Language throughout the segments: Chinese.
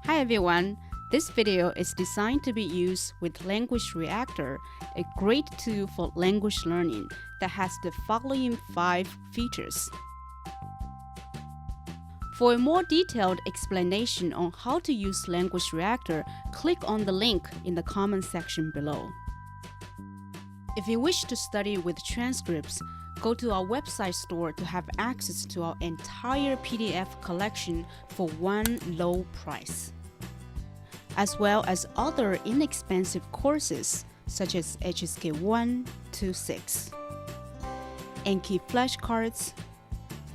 Hi everyone, this video is designed to be used with Language Reactor, a great tool for language learning that has the following 5 features. For a more detailed explanation on how to use Language Reactor, click on the link in the comment section below. If you wish to study with transcripts, go to our website store to have access to our entire PDF collection for one low price, as well as other inexpensive courses such as HSK 1 to 6, Anki flashcards,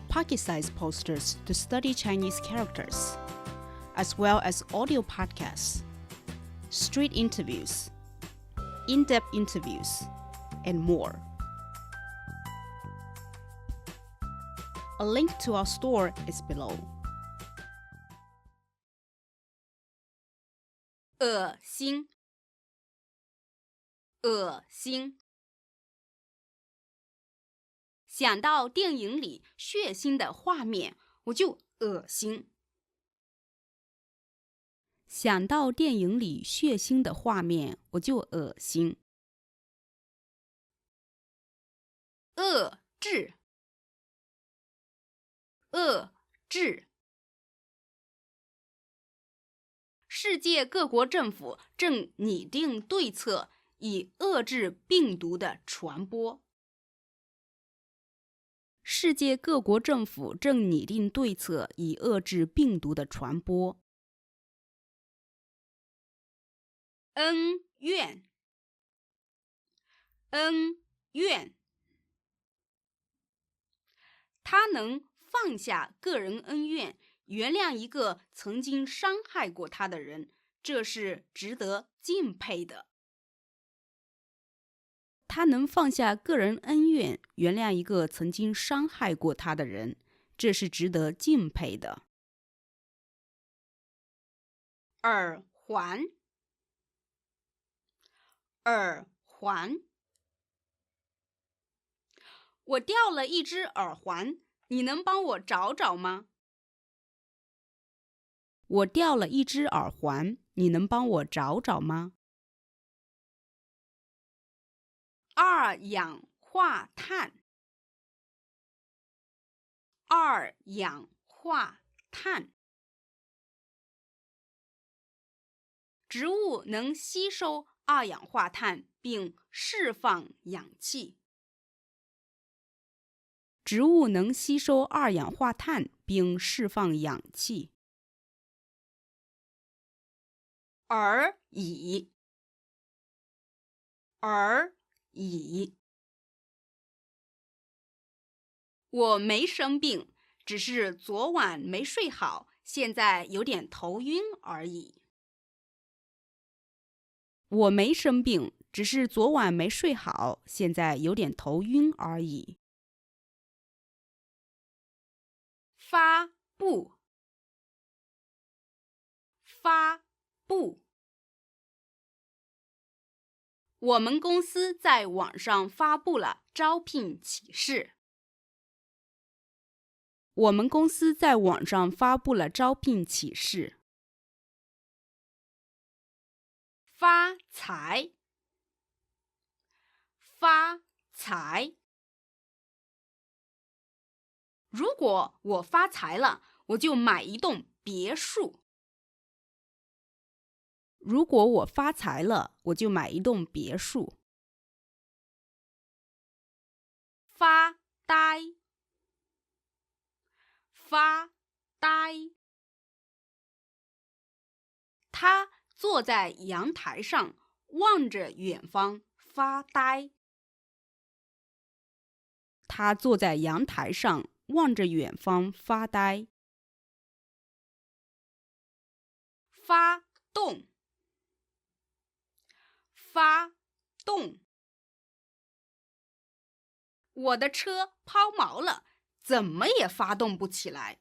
pocket-sized posters to study Chinese characters, as well as audio podcasts, street interviews, in-depth interviews, and more. A link to our store is below. 恶心，恶心。想到电影里血腥的画面，我就恶心。想到电影里血腥的画面，我就恶心。遏制，遏制。世界各国政府正拟定对策，以遏制病毒的传播。世界各国政府正拟定对策，以遏制病毒的传播。恩怨，恩怨。他能放下个人恩怨，原谅一个曾经伤害过他的人，这是值得敬佩的。他能放下个人恩怨，原谅一个曾经伤害过他的人，这是值得敬佩的。耳环，耳环。我掉了一只耳环，你能帮我找找吗？我掉了一只耳环，你能帮我找找吗？二氧化碳，二氧化碳。植物能吸收二氧化碳并释放氧气。植物能吸收二氧化碳并释放氧气。而已，而已。我没生病，只是昨晚没睡好，现在有点头晕而已。我没生病，只是昨晚没睡好，现在有点头晕而已。发布，发布。我们公司在网上发布了招聘启事。我们公司在网上发布了招聘启事。发财，发财。如果我发财了，我就买一栋别墅。如果我发财了，我就买一栋别墅。发呆，发呆。他坐在阳台上，望着远方发呆。他坐在阳台上，望着远方发呆。发动，发动。我的车抛锚了，怎么也发动不起来。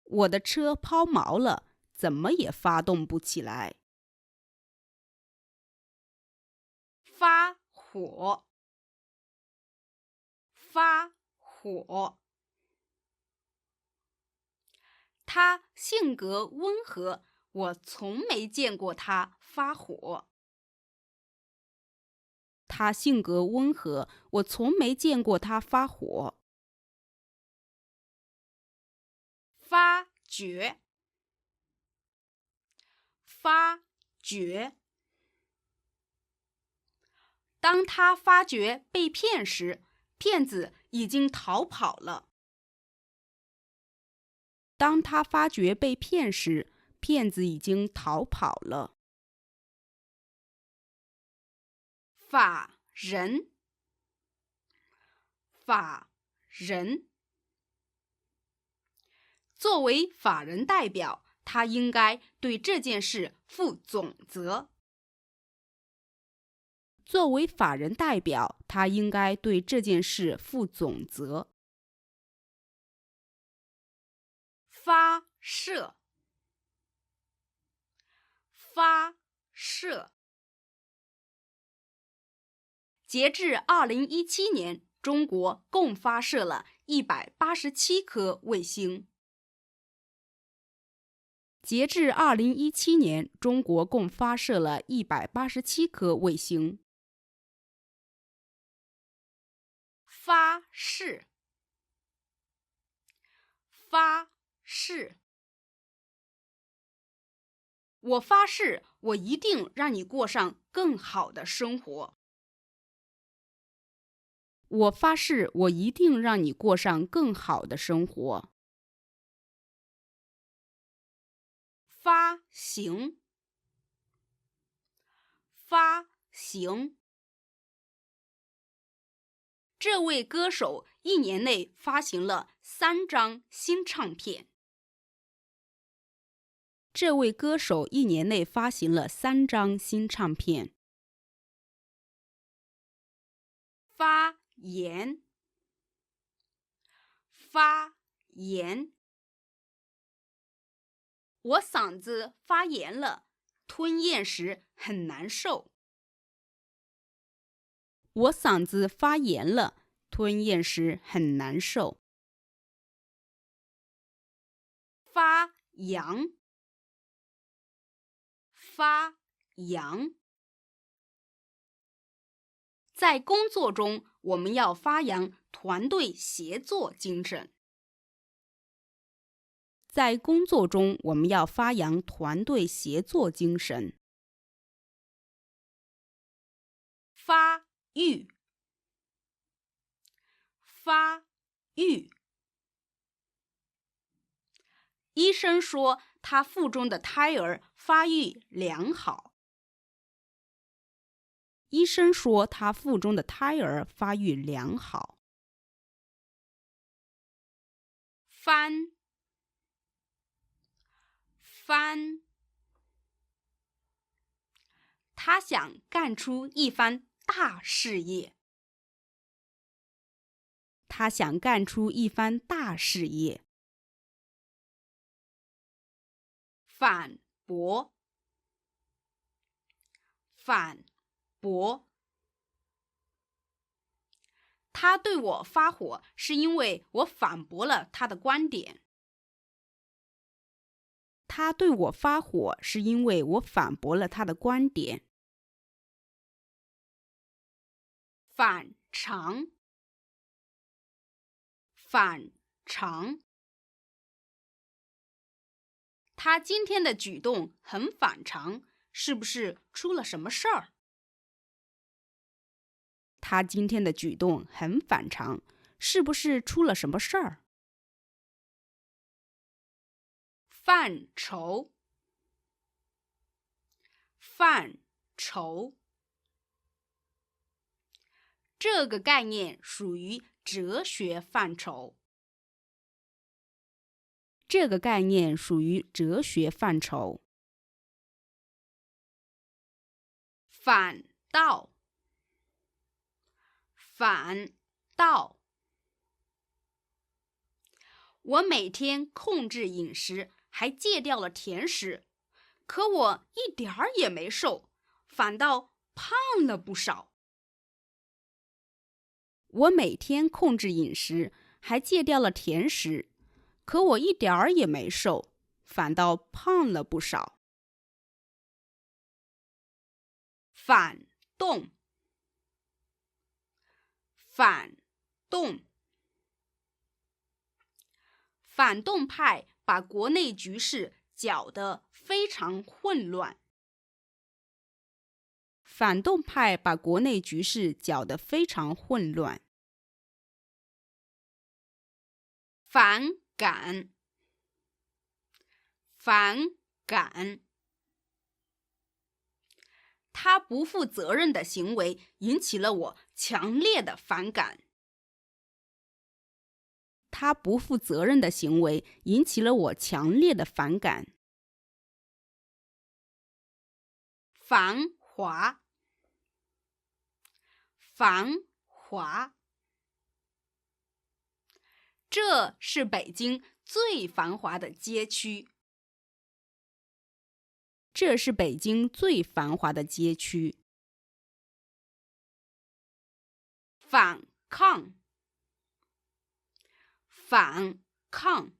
我的车抛锚了，怎么也发动不起来。发火，发火。他他性格温和，我从没见过他发火。他性格温和，我从没见过他发火。发觉，发觉。当他发觉被骗时，骗子已经逃跑了。当他发觉被骗时，骗子已经逃跑了。法人，法人。作为法人代表，他应该对这件事负总责。作为法人代表，他应该对这件事负总责。发射，发射。截至2017年，中国共发射了187颗卫星。截至2017年，中国共发射了187颗卫星。发誓，发誓。我发誓，我一定让你过上更好的生活。我发誓，我一定让你过上更好的生活。发行，发行。这位歌手1年内发行了3张新唱片。这位歌手1年内发行了3张新唱片。发言，发言。我嗓子发炎了，吞咽时很难受。我嗓子发炎了，吞咽时很难受。发扬，发扬。在工作中，我们要发扬团队协作精神。在工作中，我们要发扬团队协作精神。发育，发育。医生说他腹中的胎儿发育良好。医生说他腹中的胎儿发育良好。翻，翻。他想干出一番大事业。他想干出一番大事业。反驳，反驳。他对我发火，是因为我反驳了他的观点。他对我发火，是因为我反驳了他的观点。反常，反常。他今天的举动很反常，是不是出了什么事儿？他今天的举动很反常，是不是出了什么事儿？范畴，范畴。这个概念属于哲学范畴。这个概念属于哲学范畴。反道，反道。我每天控制饮食，还戒掉了甜食，可我一点儿也没瘦，反倒胖了不少。我每天控制饮食，还戒掉了甜食，可我一点儿也没瘦，反倒胖了不少。反动，反动，反动派把国内局势搅得非常混乱。反动派把国内局势搅得非常混乱。反感，反感，他不负责任的行为引起了我强烈的反感。他不负责任的行为引起了我强烈的反感。繁华，繁华，这是北京最繁华的街区。这是北京最繁华的街区。反抗，反抗，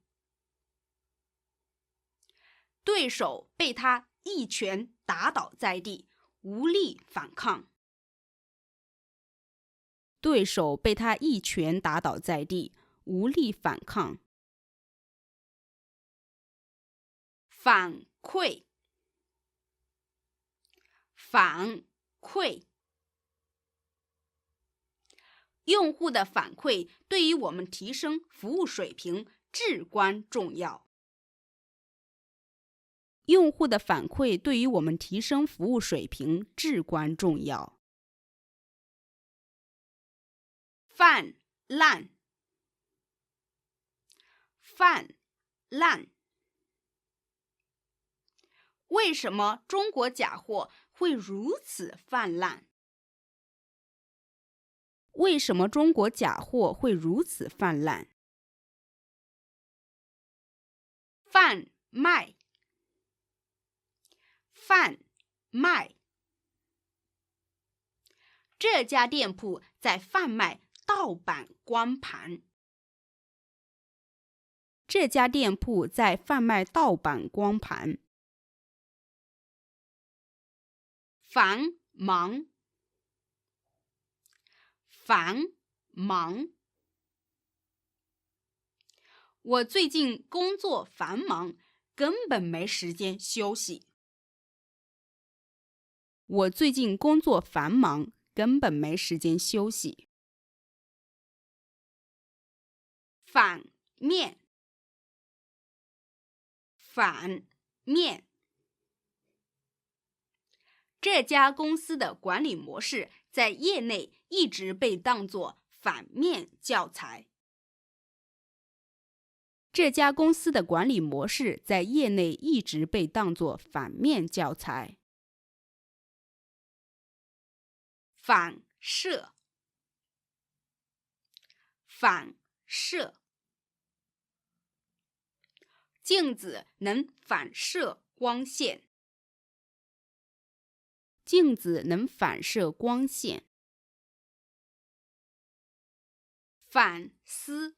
对手被他一拳打倒在地，无力反抗。对手被他一拳打倒在地，无力反抗。反馈，反馈，用户的反馈对于我们提升服务水平至关重要。用户的反馈对于我们提升服务水平至关重要。泛滥，泛滥，为什么中国假货会如此泛滥？为什么中国假货会如此泛滥？贩卖，贩卖，这家店铺在贩卖盗版光盘。这家店铺在贩卖盗版光盘。繁忙，繁忙，我最近工作繁忙，根本没时间休息。我最近工作繁忙，根本没时间休息。反面，反面，这家公司的管理模式在业内一直被当作反面教材。这家公司的管理模式在业内一直被当作反面教材。反射，反射，镜子能反射光线。镜子能反射光线。反思，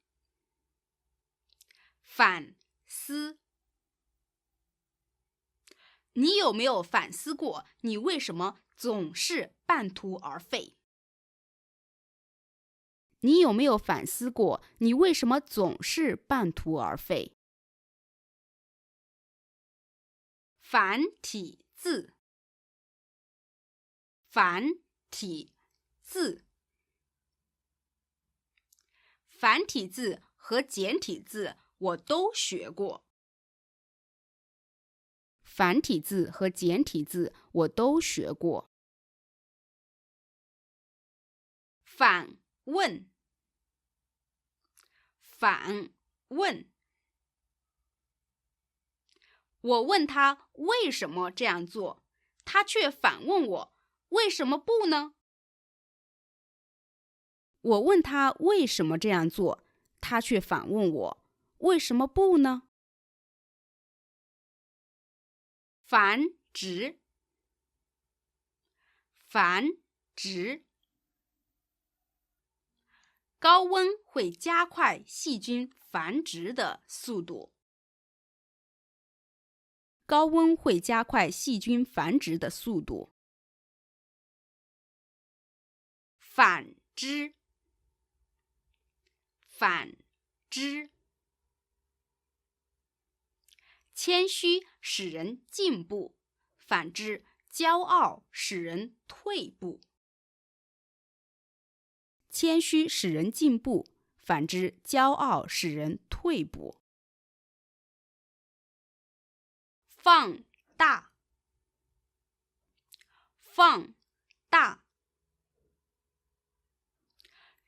反思，你有没有反思过，你为什么总是半途而废？你有没有反思过，你为什么总是半途而废？繁体字，繁体字，繁体字和简体字我都学过。繁体字和简体字我都学过。反问，反问，我问他为什么这样做，他却反问我为什么不呢？我问他为什么这样做，他却反问我为什么不呢？繁殖，繁殖，高温会加快细菌繁殖的速度。高温会加快细菌繁殖的速度。反之，反之。谦虚使人进步，反之，骄傲使人退步。谦虚使人进步，反之，骄傲使人退步。放大，放大。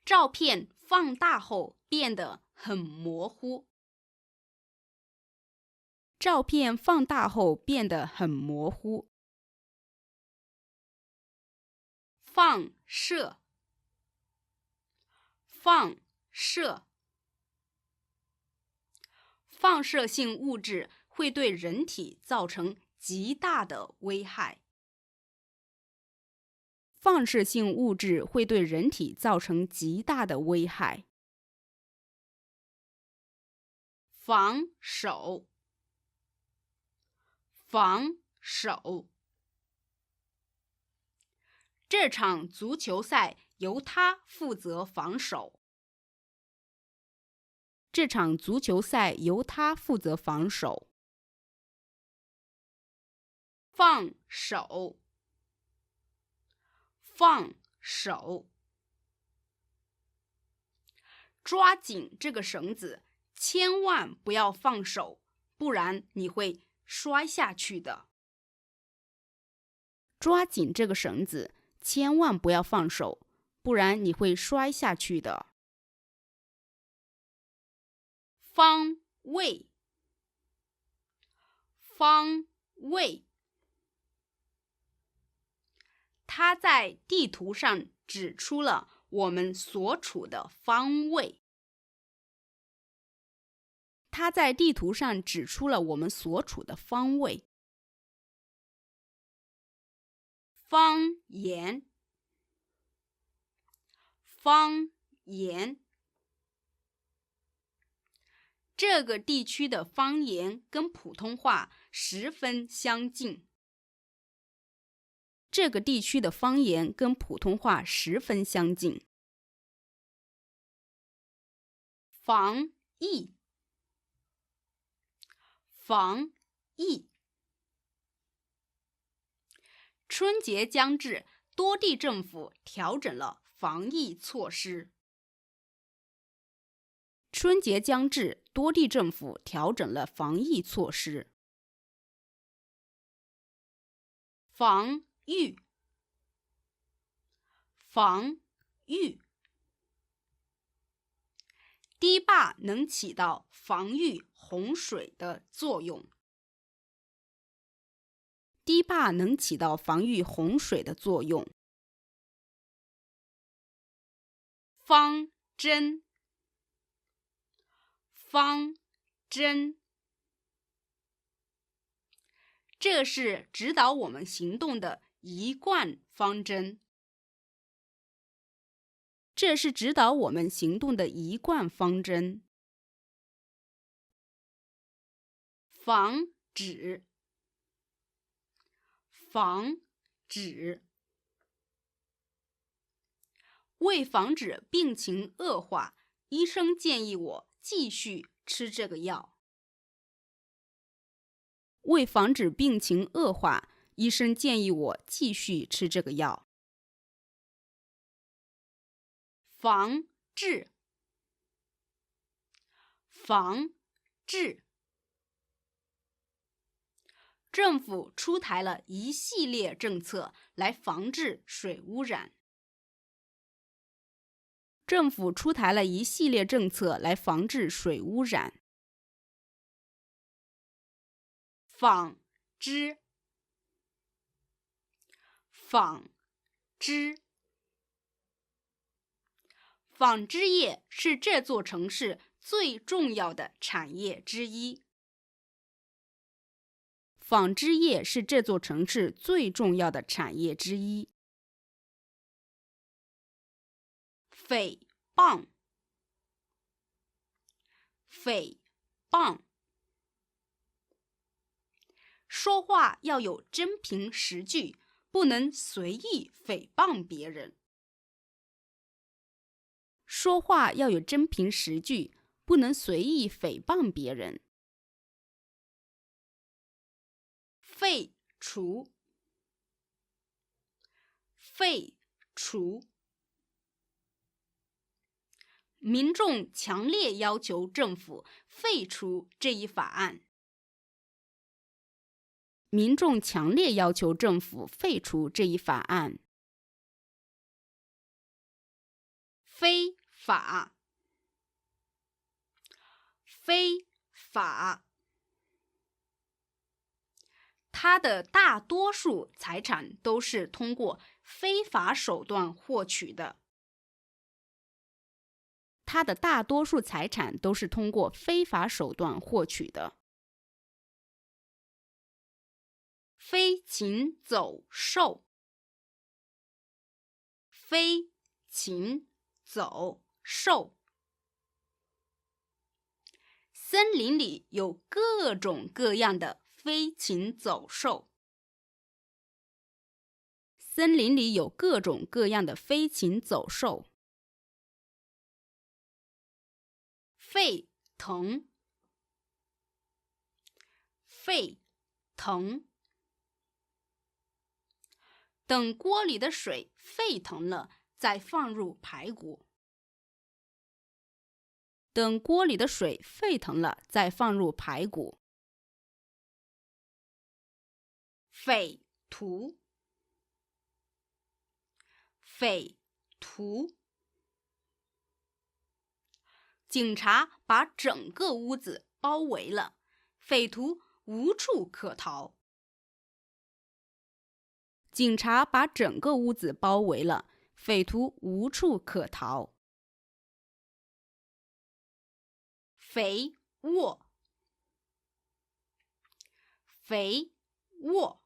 照片放大后变得很模糊。照片放大后变得很模糊。放射，放射。放射性物质会对人体造成极大的危害。放射性物质会对人体造成极大的危害。防守，防守。这场足球赛由他负责防守。这场足球赛由他负责防守。放手，放手。抓紧这个绳子，千万不要放手，不然你会摔下去的。抓紧这个绳子，千万不要放手，不然你会摔下去的。方位，方位。他在地图上指出了我们所处的方位。他在地图上指出了我们所处的方位。方言，方言。这个地区的方言跟普通话十分相近。这个地区的方言跟普通话十分相近。防疫，防疫。春节将至，多地政府调整了防疫措施。春节将至，多地政府调整了防疫措施。防御，防御。堤坝能起到防御洪水的作用。堤坝能起到防御洪水的作用。方针，方针。这是指导我们行动的一贯方针。这是指导我们行动的一贯方针。防止，防止。为防止病情恶化，医生建议我继续吃这个药。为防止病情恶化，医生建议我继续吃这个药。防治，防治。政府出台了一系列政策来防治水污染。政府出台了一系列政策来防治水污染。纺织，纺织。纺织业是这座城市最重要的产业之一。纺织业是这座城市最重要的产业之一。诽谤，诽谤。说话要有真凭实据，不能随意诽谤别人。说话要有真凭实据，不能随意诽谤别人。废除，废除。民众强烈要求政府废除这一法案。民众强烈要求政府废除这一法案。非法，非法。他的大多数财产都是通过非法手段获取的。他的大多数财产都是通过非法手段获取的。飞禽走兽，飞禽走兽。森林里有各种各样的飞禽走兽。森林里有各种各样的飞禽走兽。沸腾，沸腾。等锅里的水沸腾了，再放入排骨。等锅里的水沸腾了，再放入排骨。匪徒，匪徒。警察把整个屋子包围了，匪徒无处可逃。警察把整个屋子包围了，匪徒无处可逃。肥沃，肥沃。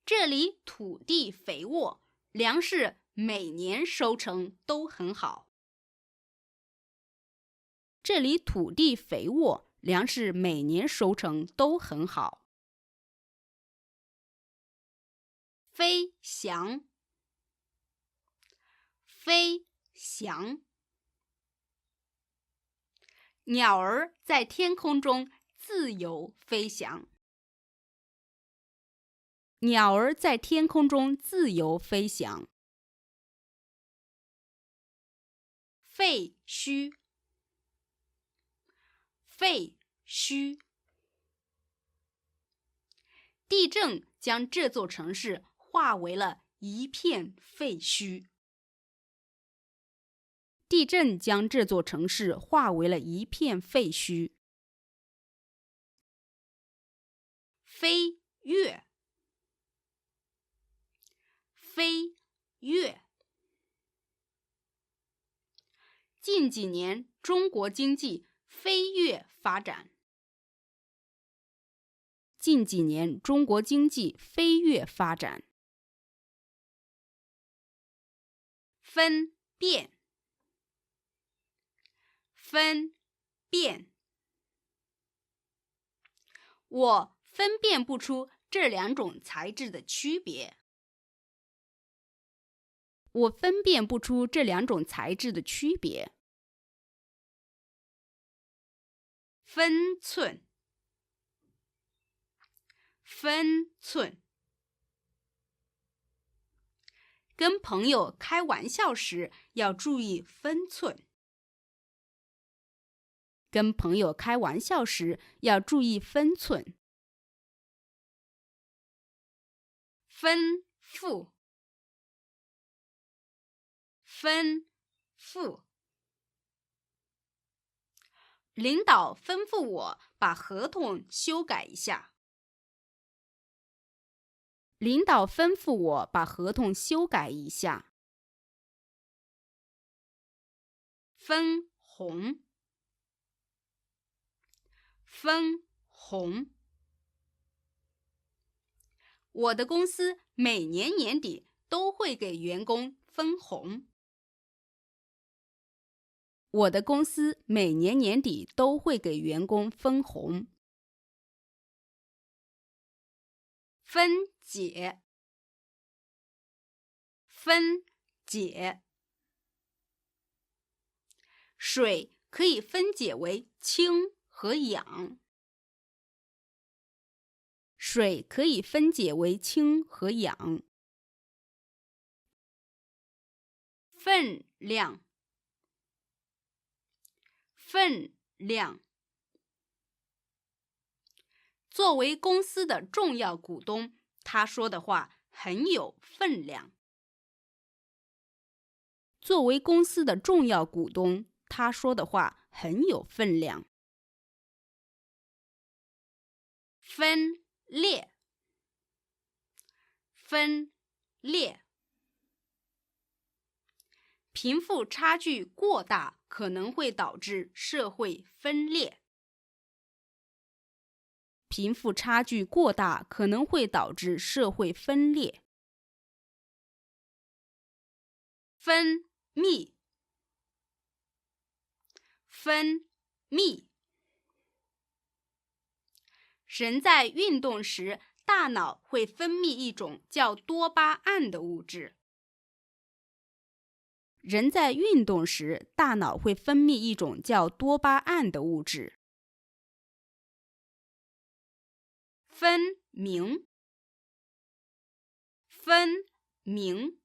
这里土地肥沃，粮食每年收成都很好。这里土地肥沃，粮食每年收成都很好。飞翔，飞翔。鸟儿在天空中自由飞翔。鸟儿在天空中自由飞翔。废墟，废墟。地震将这座城市化为了一片废墟。地震将这座城市化为了一片废墟。飞跃，飞跃。近几年，中国经济飞跃发展。近几年，中国经济飞跃发展。分辨，分辨。我分辨不出这两种材质的区别。我分辨不出这两种材质的区别。分寸，分寸。跟朋友开玩笑时要注意分寸。跟朋友开玩笑时要注意分寸。吩咐，吩咐。领导吩咐我把合同修改一下。领导吩咐我把合同修改一下。分红，分红。我的公司每年年底都会给员工分红。我的公司每年年底都会给员工分红。分解，分解。水可以分解为氢和氧。水可以分解为氢和氧。分量，分量。作为公司的重要股东，他说的话很有分量。作为公司的重要股东，他说的话很有分量。分裂，分裂。贫富差距过大可能会导致社会分裂。贫富差距过大可能会导致社会分裂。分泌，分泌。人在运动时，大脑会分泌一种叫多巴胺的物质。人在运动时，大脑会分泌一种叫多巴胺的物质。分明，分明。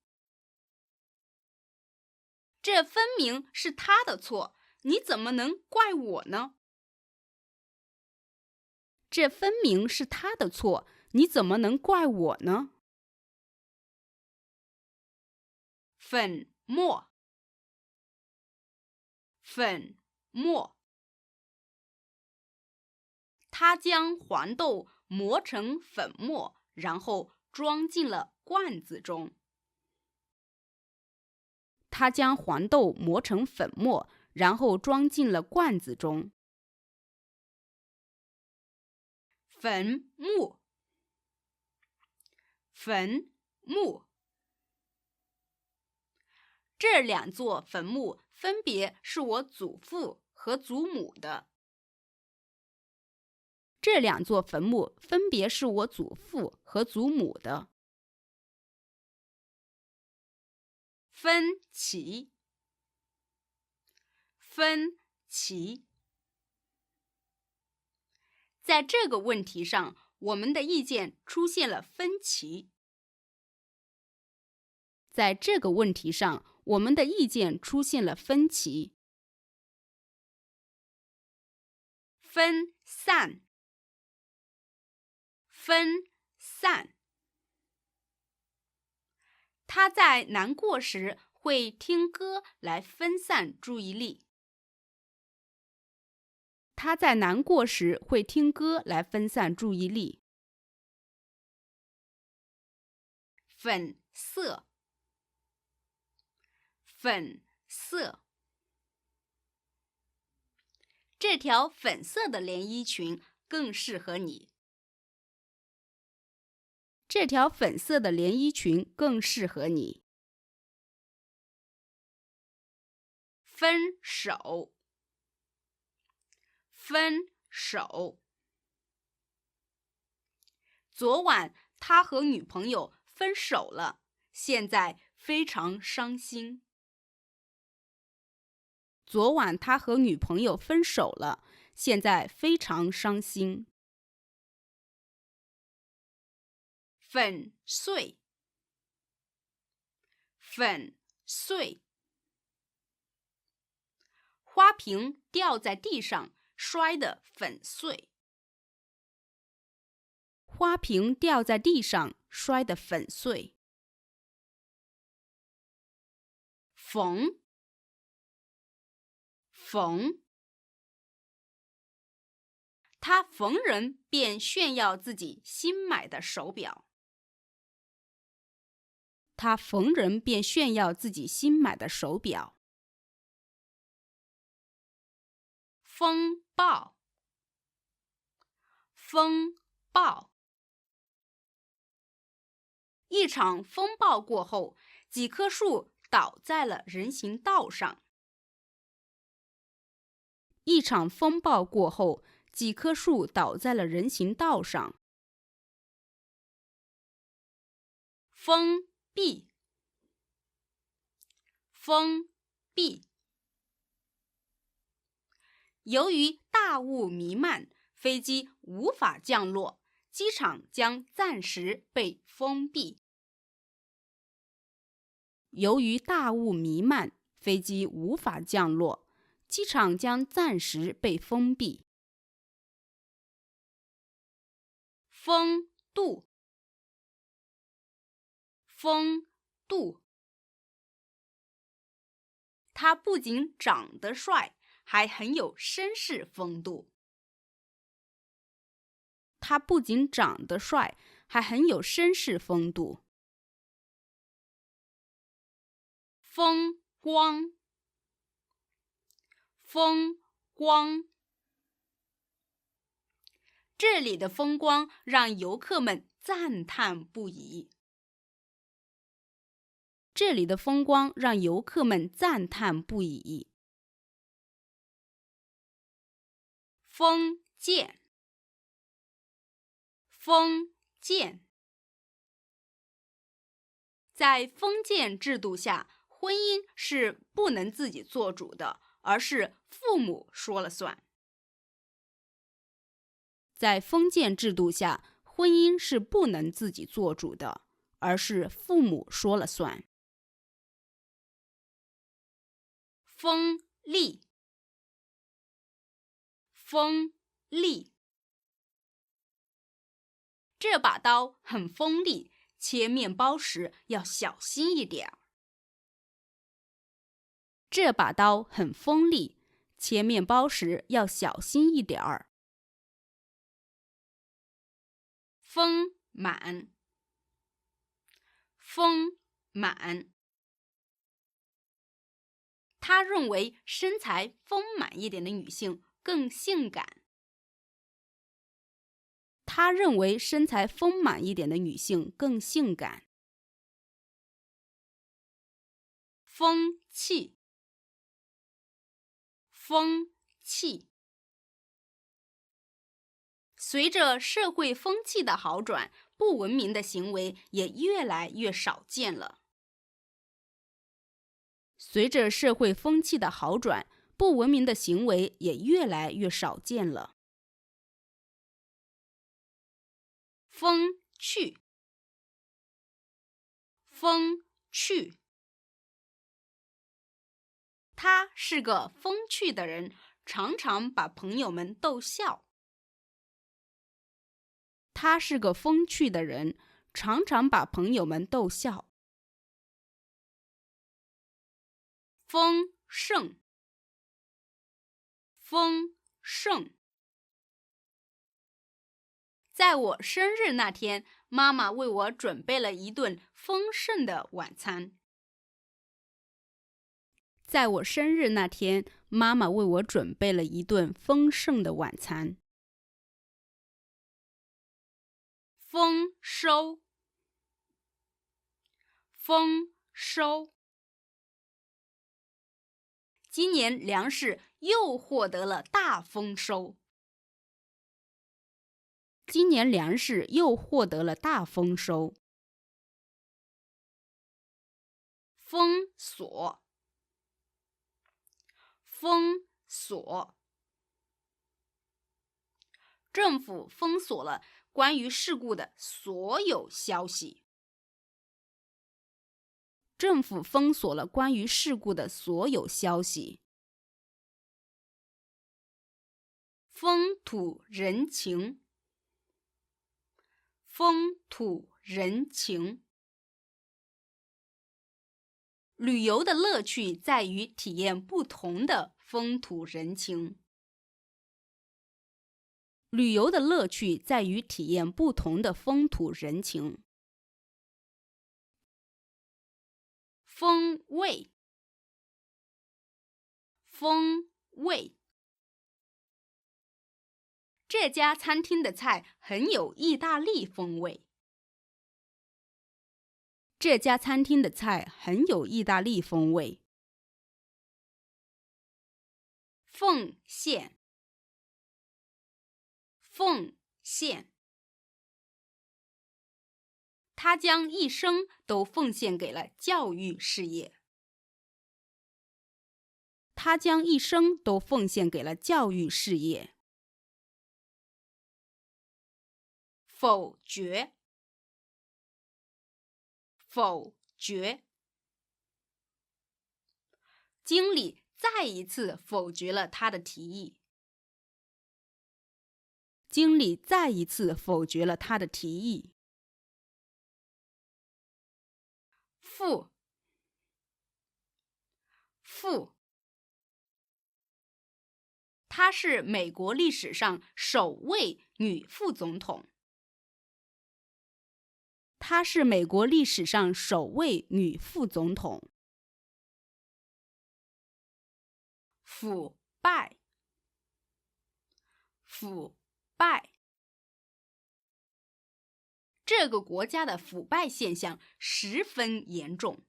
这分明是他的错，你怎么能怪我呢？这分明是他的错，你怎么能怪我呢？粉末，粉末。他将黄豆磨成粉末，然后装进了罐子中。他将黄豆磨成粉末，然后装进了罐子中。坟墓，坟墓。这两座坟墓分别是我祖父和祖母的。这两座坟墓分别是我祖父和祖母的。分歧，分歧。在这个问题上，我们的意见出现了分歧。在这个问题上，我们的意见出现了分歧。分散，分散。他在难过时会听歌来分散注意力。他在难过时会听歌来分散注意力。粉色，粉色。这条粉色的连衣裙更适合你。这条粉色的连衣裙更适合你。分手，分手。昨晚他和女朋友分手了，现在非常伤心。昨晚他和女朋友分手了，现在非常伤心。粉碎，粉碎。花瓶掉在地上，摔得粉碎。花瓶掉在地上，摔得粉碎。缝，缝。他逢人便炫耀自己新买的手表。他逢人便炫耀自己新买的手表。风暴，风暴。一场风暴过后，几棵树倒在了人行道上。一场风暴过后，几棵树倒在了人行道上。封闭，封闭。由于大雾弥漫，飞机无法降落，机场将暂时被封闭。由于大雾弥漫，飞机无法降落，机场将暂时被封闭。风度，风度。他不仅长得帅，还很有绅士风度。他不仅长得帅，还很有绅士风度。风光，风光。这里的风光让游客们赞叹不已。这里的风光让游客们赞叹不已。封建，封建。在封建制度下，婚姻是不能自己做主的，而是父母说了算。在封建制度下，婚姻是不能自己做主的，而是父母说了算。锋利，锋利。这把刀很锋利，切面包时要小心一点儿。这把刀很锋利，切面包时要小心一点儿。丰满，丰满。他认为身材丰满一点的女性更性感。他认为身材丰满一点的女性更性感。风气，风气。随着社会风气的好转，不文明的行为也越来越少见了。随着社会风气的好转，不文明的行为也越来越少见了。风趣，风趣。他是个风趣的人，常常把朋友们逗笑。他是个风趣的人，常常把朋友们逗笑。丰盛，丰盛。在我生日那天，妈妈为我准备了一顿丰盛的晚餐。在我生日那天，妈妈为我准备了一顿丰盛的晚餐。丰收，丰收。今年粮食又获得了大丰收。今年粮食又获得了大丰收。封锁，封锁。政府封锁了关于事故的所有消息。政府封锁了关于事故的所有消息。风土人情，风土人情。旅游的乐趣在于体验不同的风土人情。旅游的乐趣在于体验不同的风土人情。风味，风味。这家餐厅的菜很有意大利风味。这家餐厅的菜很有意大利风味。奉献，奉献。他将一生都奉献给了教育事业。他将一生都奉献给了教育事业。否决，否决。经理再一次否决了他的提议。经理再一次否决了他的提议。副，副。她是美国历史上首位女副总统。她是美国历史上首位女副总统。腐败，腐败。这个国家的腐败现象十分严重。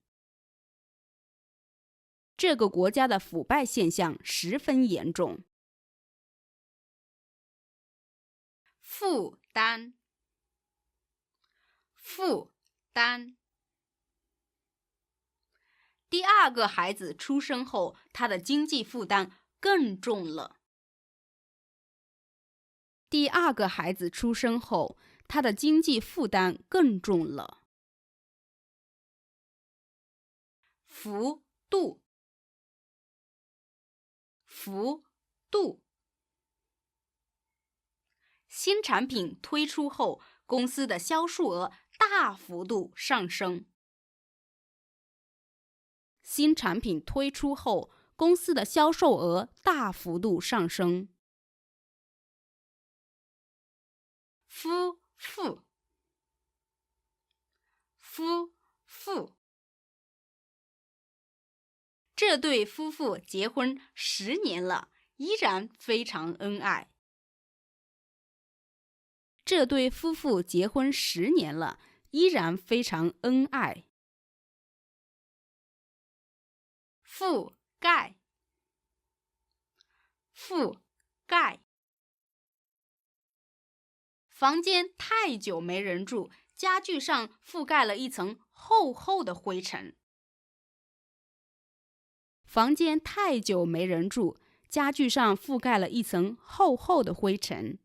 这个国家的腐败现象十分严重。负担，负担。第二个孩子出生后，他的经济负担更重了。第二个孩子出生后，他的经济负担更重了。幅度，幅度。新产品推出后，公司的销售额大幅度上升。新产品推出后，公司的销售额大幅度上升。夫妇，夫妇。这对夫妇结婚10年了，依然非常恩爱。这对夫妇结婚10年了，依然非常恩爱。覆盖，覆盖。房间太久没人住，家具上覆盖了一层厚厚的灰尘。房间太久没人住，家具上覆盖了一层厚厚的灰尘。